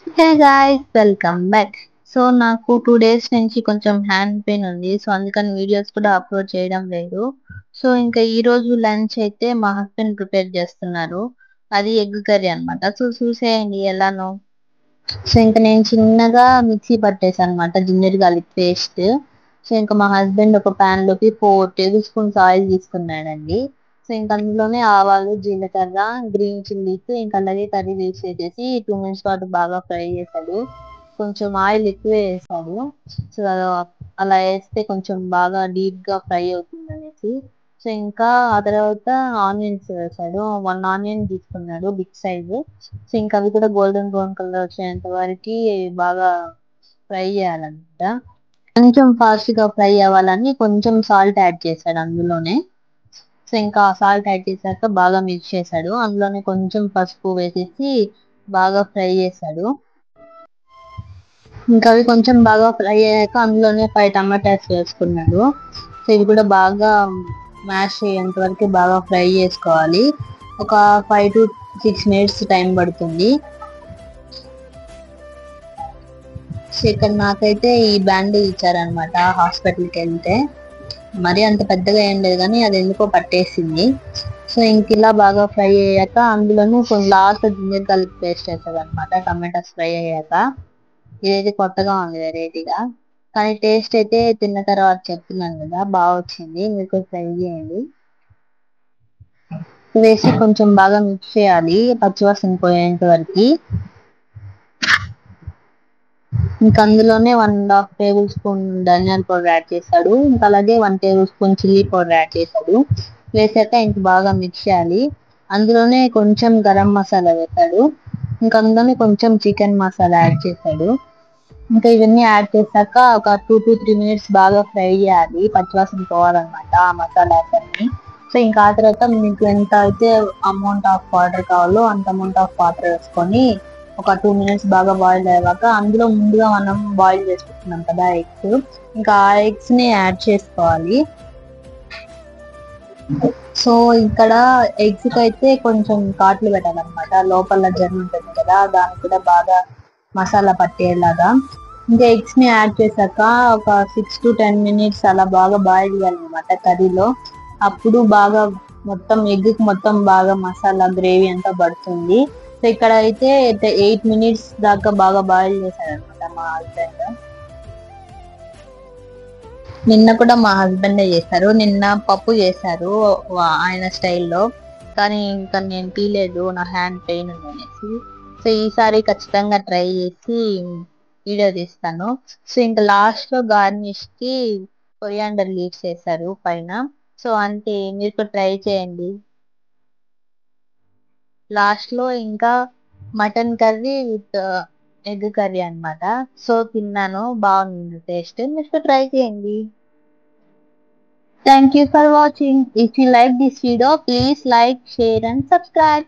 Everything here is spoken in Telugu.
Hey guys, welcome back. So నాకు 2 days నుంచి కొంచెం హ్యాండ్ పెయిన్ ఉంది. సో అందుకని వీడియోస్ కూడా అప్లోడ్ చేయడం లేదు. సో ఇంకా ఈ రోజు లంచ్ అయితే మా హస్బెండ్ ప్రిపేర్ చేస్తున్నారు. అది ఎగ్ కర్రీ అన్నమాట. సో చూసేయండి ఎలానో. సో ఇంకా నేను చిన్నగా మిక్సీ పట్టేసాను అనమాట, జింజర్ గార్లిక్ పేస్ట్. సో ఇంకా మా హస్బెండ్ ఒక పాన్ లోకి 4 tablespoons ఆయిల్ తీసుకున్నాడండి. సో ఇంకా అందులోనే ఆవాలు, జీలకర్ర, గ్రీన్ చిల్లీస్, ఇంకా అలాగే కర్రీ లీవ్స్ వేసేసి 2 minutes పాటు బాగా ఫ్రై చేశాడు. కొంచెం ఆయిల్ ఎక్కువ వేసాడు. సో అలా వేస్తే కొంచెం బాగా డీప్ గా ఫ్రై అవుతుంది అనేసి. సో ఇంకా ఆ తర్వాత ఆనియన్స్ వేసాడు. 1 onion తీసుకున్నాడు, బిగ్ సైజ్. సో ఇంకా అవి కూడా గోల్డెన్ బ్రౌన్ కలర్ వచ్చేంత వరకు బాగా ఫ్రై చేయాలన్నమాట. కొంచెం ఫాస్ట్ గా ఫ్రై అవ్వాలని కొంచెం సాల్ట్ యాడ్ చేశాడు అందులోనే. సో ఇంకా సాల్ట్ యాడ్ చేశాక బాగా మిక్స్ చేశాడు. అందులోనే కొంచెం పసుపు వేసేసి బాగా ఫ్రై చేశాడు. ఇంకా అవి కొంచెం బాగా ఫ్రై అయ్యాక అందులోనే 5 tomatoes వేసుకున్నాడు. సో ఇవి కూడా బాగా మ్యాష్ అయ్యేంత వరకు బాగా ఫ్రై చేసుకోవాలి. ఒక 5 to 6 minutes టైం పడుతుంది. సో ఇక్కడ నాకైతే ఈ బ్యాండేజ్ ఇచ్చారనమాట హాస్పిటల్కి వెళ్తే. మరి అంత పెద్దగా ఏం లేదు కానీ అది ఎందుకో పట్టేసింది. సో ఇంక ఇలా బాగా ఫ్రై అయ్యాక అందులోనే కొంచెం లాస్ట్ జింజర్ గార్లిక్ పేస్ట్ వేస్తుంది అనమాట, టమాటాస్ ఫ్రై అయ్యాక. ఇదైతే కొత్తగా ఉంది వెరైటీగా, కానీ టేస్ట్ అయితే తిన్న తర్వాత చెప్తున్నాను కదా బాగా వచ్చింది. మీరు కూడా ట్రై చేయండి. వేసి కొంచెం బాగా మిక్స్ చేయాలి పచ్చివాసన పోయేంత వరకు. ఇంకా అందులోనే 1.5 tablespoon ధనియాల పౌడర్ యాడ్ చేశాడు. ఇంకా అలాగే 1 tablespoon చిల్లీ పౌడర్ యాడ్ చేశాడు. వేసాక ఇంక బాగా మిక్స్ చేయాలి. అందులోనే కొంచెం గరం మసాలా వేశాడు. ఇంకా అందులోనే కొంచెం చికెన్ మసాలా యాడ్ చేశాడు. ఇంకా ఇవన్నీ యాడ్ చేశాక ఒక 2 to 3 minutes బాగా ఫ్రై చేయాలి, పచ్చివాసన పోవాలన్నమాట ఆ మసాలాస్ అన్ని. సో ఇంకా ఆ తర్వాత మీకు ఎంత అయితే అమౌంట్ ఆఫ్ వాటర్ కావాలో అంత అమౌంట్ ఆఫ్ వాటర్ వేసుకొని ఒక 2 minutes బాగా బాయిల్ అయ్యాక అందులో ముందుగా మనం బాయిల్ చేసి పెట్టుకున్నాం కదా ఎగ్స్, ఇంకా ఆ ఎగ్స్ ని యాడ్ చేసుకోవాలి. సో ఇక్కడ ఎగ్స్ కి అయితే కొంచెం ఘాట్లు పెట్టాలన్నమాట, లోపల జర్మ్ ఉంటుంది కదా దానికి కూడా బాగా మసాలా పట్టేలాగా. ఇంకా ఎగ్స్ ని యాడ్ చేశాక ఒక 6 to 10 minutes అలా బాగా బాయిల్ చేయాలన్నమాట కర్రీలో. అప్పుడు బాగా మొత్తం ఎగ్ కి మొత్తం బాగా మసాలా గ్రేవీ అంతా పడుతుంది. సో ఇక్కడ అయితే 8 minutes దాకా బాగా బాయిల్ చేశారనమాట మా హస్బెండ్. నిన్న కూడా మా హస్బెండే చేశారు. నిన్న పప్పు చేశారు ఆయన స్టైల్లో, కానీ ఇంకా నేను తీయలేదు, నా హ్యాండ్ పెయిన్ ఉంది అనేసి. సో ఈసారి ఖచ్చితంగా ట్రై చేసి వీడియో తీస్తాను. సో ఇంకా లాస్ట్ లో గార్నిష్ కి కొరియాండర్ లీవ్స్ వేశారు పైన. సో అంతే, మీరు కూడా ట్రై చేయండి. లాస్ట్ లో ఇంకా mutton curry with egg curry అన్నమాట. సో తిన్నాను, బాగుంది టేస్ట్, మీరు ట్రై చేయండి. Thank you for watching. If you like this video, please like, share and subscribe.